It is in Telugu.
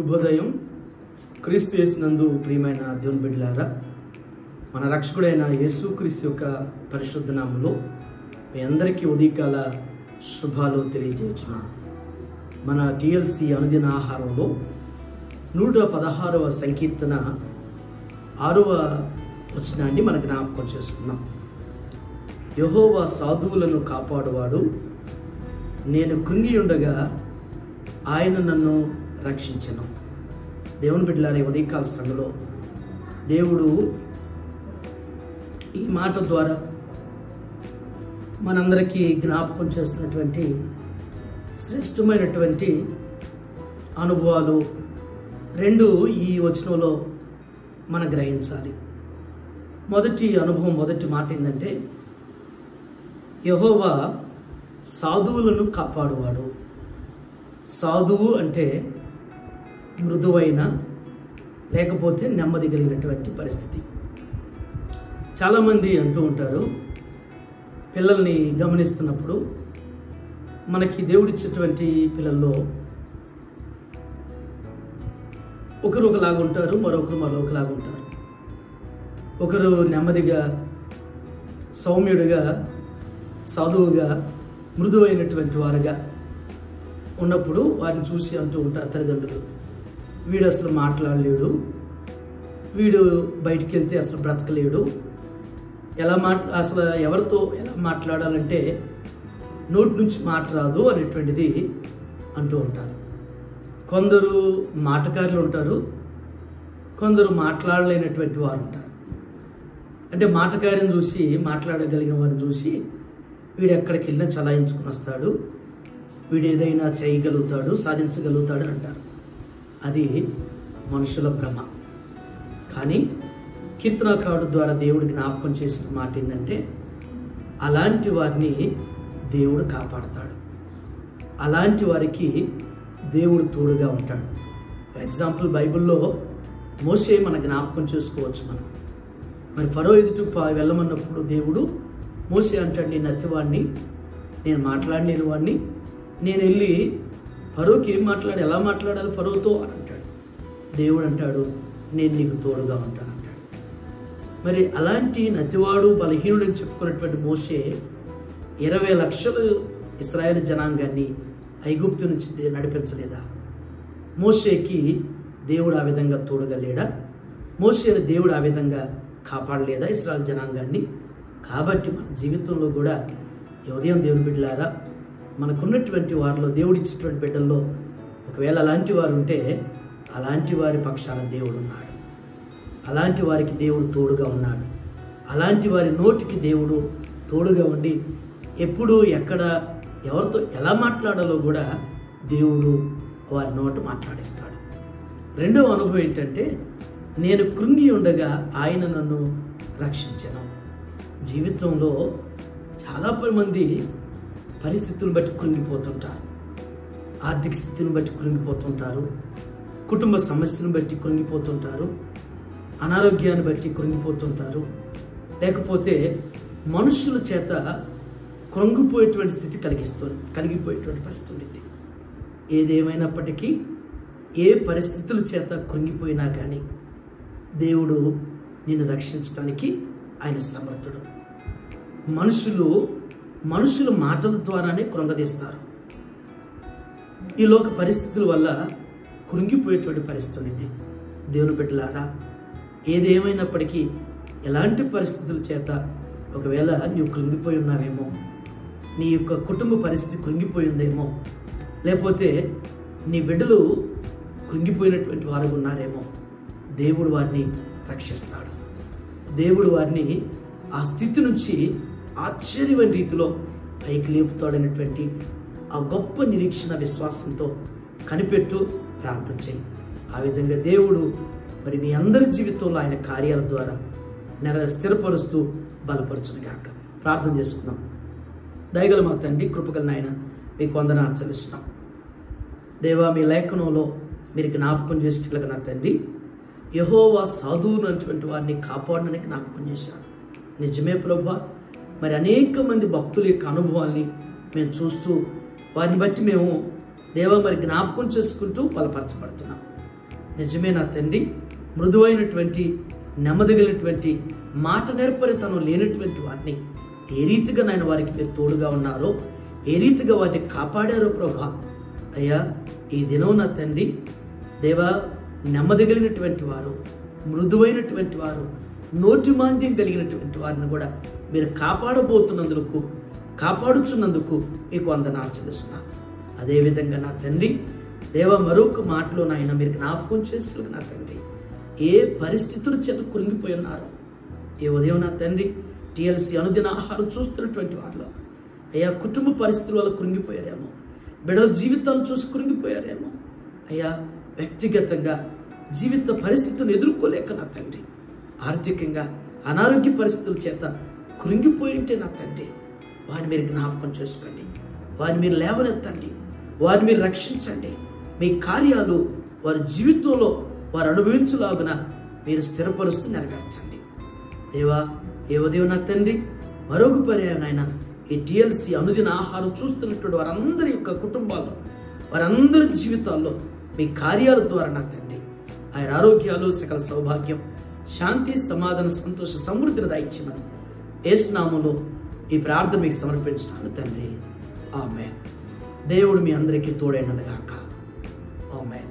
శుభోదయం. క్రీస్తు యేసునందు ప్రియమైన దేవుని బిడ్డలారా, మన రక్షకుడైన యేసుక్రీస్తు యొక్క పరిశుద్ధ నామములో మీ అందరికీ ఉదయకాల శుభాలు తెలియజేస్తున్నాను. మన టిఎల్సి అనుదిన ఆహారంలో 116వ సంకీర్తన 6వ వచనాన్ని మన జ్ఞాపకం చేసుకున్నాం. యెహోవా సాధువులను కాపాడువాడు, నేను కృంగి ఉండగా ఆయన నన్ను రక్షించెను. దేవుని బిడ్డలారా, ఉదయకాల సమయంలో దేవుడు ఈ మాట ద్వారా మనందరికీ జ్ఞాపకం చేస్తున్నటువంటి శ్రేష్టమైనటువంటి అనుభవాలు రెండు ఈ వచనంలో మనం గ్రహించాలి. మొదటి అనుభవం, మొదటి మాట ఏంటంటే, యెహోవా సాధువులను కాపాడువాడు. సాధువు అంటే మృదువైన, లేకపోతే నెమ్మది కలిగినటువంటి పరిస్థితి. చాలామంది అంటూ ఉంటారు, పిల్లల్ని గమనిస్తున్నప్పుడు మనకి దేవుడిచ్చేటువంటి పిల్లల్లో ఒకరు ఒకలాగా ఉంటారు, మరొకలాగా ఉంటారు. ఒకరు నెమ్మదిగా, సౌమ్యుడిగా, సాధువుగా, మృదువైనటువంటి వారుగా ఉన్నప్పుడు వారిని చూసి అంటూ ఉంటారు తల్లిదండ్రులు, వీడు అసలు మాట్లాడలేడు, వీడు బయటికి వెళ్తే అసలు బ్రతకలేడు, అసలు ఎవరితో ఎలా మాట్లాడాలంటే నోటి నుంచి మాట రాదు అనేటువంటిది అంటూ ఉంటారు. కొందరు మాటకారులు ఉంటారు, కొందరు మాట్లాడలేనటువంటి వారు ఉంటారు. అంటే మాటకారిని చూసి, మాట్లాడగలిగిన వారిని చూసి వీడు ఎక్కడికి వెళ్ళినా చలాయించుకుని వస్తాడు, వీడు ఏదైనా చేయగలుగుతాడు, సాధించగలుగుతాడు అని అంటారు. అది మనుషుల భ్రమ. కానీ కీర్తనకారుడు ద్వారా దేవుడు జ్ఞాపకం చేసిన మాట ఏంటంటే, అలాంటి వారిని దేవుడు కాపాడతాడు, అలాంటి వారికి దేవుడు తోడుగా ఉంటాడు. ఫర్ ఎగ్జాంపుల్, బైబిల్లో మోషే మన జ్ఞాపకం చేసుకోవచ్చు మనం. మరి ఫరో ఎదుట వెళ్ళమన్నప్పుడు దేవుడు మోషే అంటాడు, నేను అతివాడిని, నేను మాట్లాడలేని వాడిని, నేను వెళ్ళి ఫరోకి ఎలా మాట్లాడాలి ఫరోతో అని అంటాడు. దేవుడు అంటాడు, నేను నీకు తోడుగా ఉంటాను అంటాడు. మరి అలాంటి నతివాడు, బలహీనుడు అని చెప్పుకున్నటువంటి మోషే 20 లక్షలు ఇశ్రాయేలు జనాంగాన్ని ఐగుప్తు నుంచి నడిపించలేదా? మోషేకి దేవుడు ఆ విధంగా తోడుగా లేడా? మోషేని దేవుడు ఆ విధంగా కాపాడలేదా ఇశ్రాయేలు జనాంగాన్ని? కాబట్టి మన జీవితంలో కూడా ఈ ఉదయం దేవుని బిడ్డలారా, మనకున్నటువంటి వారిలో, దేవుడిచ్చేటువంటి బిడ్డల్లో ఒకవేళ అలాంటి వారు ఉంటే, అలాంటి వారి పక్షాన దేవుడు ఉన్నాడు, అలాంటి వారికి దేవుడు తోడుగా ఉన్నాడు, అలాంటి వారి నోటికి దేవుడు తోడుగా ఉండి ఎప్పుడు, ఎక్కడ, ఎవరితో ఎలా మాట్లాడాలో కూడా దేవుడు వారి నోట మాట్లాడిస్తాడు. రెండవ అనుభవం ఏంటంటే, నేను కృంగి ఉండగా ఆయన నన్ను రక్షించెను. జీవితంలో చాలా మంది పరిస్థితులను బట్టి కృంగిపోతుంటారు, ఆర్థిక స్థితిని బట్టి కృంగిపోతుంటారు, కుటుంబ సమస్యను బట్టి కృంగిపోతుంటారు, అనారోగ్యాన్ని బట్టి కృంగిపోతుంటారు, లేకపోతే మనుషుల చేత కృంగిపోయేటువంటి స్థితి కలిగిపోయేటువంటి పరిస్థితి ఉంది. ఏదేమైనప్పటికీ, ఏ పరిస్థితుల చేత కృంగిపోయినా కానీ దేవుడు నిన్ను రక్షించడానికి ఆయన సమర్థుడు. మనుషుల మాటల ద్వారానే కృంగదీస్తారు. ఈ లోక పరిస్థితుల వల్ల కృంగిపోయేటువంటి పరిస్థితి ఉంది. దేవుని బిడ్డలారా, ఏదేమైనప్పటికీ, ఎలాంటి పరిస్థితుల చేత ఒకవేళ నీవు కృంగిపోయి ఉన్నావేమో, నీ యొక్క కుటుంబ పరిస్థితి కృంగిపోయిందేమో, లేకపోతే నీ బిడ్డలు కృంగిపోయినటువంటి వారు ఉన్నారేమో, దేవుడు వారిని రక్షిస్తాడు. దేవుడు వారిని ఆ స్థితి నుంచి ఆశ్చర్యమైన రీతిలో పైకి లేపుతాడనేటువంటి ఆ గొప్ప నిరీక్షణ, విశ్వాసంతో కనిపెట్టు, ప్రార్థన చేయి. ఆ విధంగా దేవుడు మరి మీ అందరి జీవితంలో ఆయన కార్యాల ద్వారా స్థిరపరుస్తూ బలపరచును గాక. ప్రార్థన చేసుకున్నాం. దయగల మా తండ్రి, కృపగల నాయన, మీకు వందనాలు చెల్లిస్తున్నాం. దేవా, మీ లేఖనంలో మీరు జ్ఞాపకం చేసినట్లుగా నా తండ్రి, యెహోవా సాధువునటువంటి వారిని కాపాడడానికి జ్ఞాపకం చేశారు. నిజమే ప్రభువా, మరి అనేక మంది భక్తుల యొక్క అనుభవాల్ని మేము చూస్తూ వారిని బట్టి మేము దేవా మరి జ్ఞాపకం చేసుకుంటూ బలపరచబడుతున్నాం. నిజమే నా తండ్రి, మృదువైనటువంటి నెమ్మదిగలిగినటువంటి మాట నేర్పరితనం లేనటువంటి వారిని ఏ రీతిగా నాయన వారికి మీరు తోడుగా ఉన్నారో, ఏ రీతిగా వారిని కాపాడారో ప్రభా. అయ్యా ఈ దినం నా తండ్రి దేవా, నెమ్మదిగలిగినటువంటి వారు, మృదువైనటువంటి వారు, నోటి మాంద్యం కలిగినటువంటి వారిని కూడా మీరు కాపాడుచున్నందుకు మీకు వందనాలు చెల్లిస్తున్నా. అదేవిధంగా నా తండ్రి దేవ, మరొక మాటలో నాయన మీరు జ్ఞాపకం చేస్తున్నారు నా తండ్రి, ఏ పరిస్థితుల చేత కృంగిపోయి ఉన్నారో ఈ ఉదయం నా తండ్రి టీఎల్సీ అనుదిన ఆహారం చూస్తున్నటువంటి వారిలో అయ్యా కుటుంబ పరిస్థితుల వల్ల కృంగిపోయారేమో, బిడ్డల జీవితాలు చూసి కృంగిపోయారేమో అయ్యా, వ్యక్తిగతంగా జీవిత పరిస్థితులను ఎదుర్కోలేక నా తండ్రి ఆర్థికంగా అనారోగ్య పరిస్థితుల చేత కృంగిపోయి ఉంటే నా తండ్రి వారిని మీరు జ్ఞాపకం చేసుకోండి, వారిని మీరు లేవనెత్తండి, వారిని మీరు రక్షించండి. మీ కార్యాలు వారి జీవితంలో వారు అనుభవించులాగున మీరు స్థిరపరుస్తూ నెరవేర్చండి దేవా. ఏ ఉదయం నా తండ్రి మరొక పర్యాయం ఆయన ఈ టీఎల్సీ అనుదిన ఆహారం చూస్తున్నటువంటి వారందరి యొక్క కుటుంబాల్లో, వారందరి జీవితాల్లో మీ కార్యాల ద్వారా నా తండ్రి ఆయన ఆరోగ్యాలు, సకల సౌభాగ్యం, శాంతి, సమాధాన, సంతోష, సమృద్ధిని దయచేయమని యేసు నామములో ఈ ప్రార్థన మీకు సమర్పించున్నాను తండ్రి. ఆమేన్. దేవుడు మీ అందరికీ తోడైనగాక. ఆమేన్.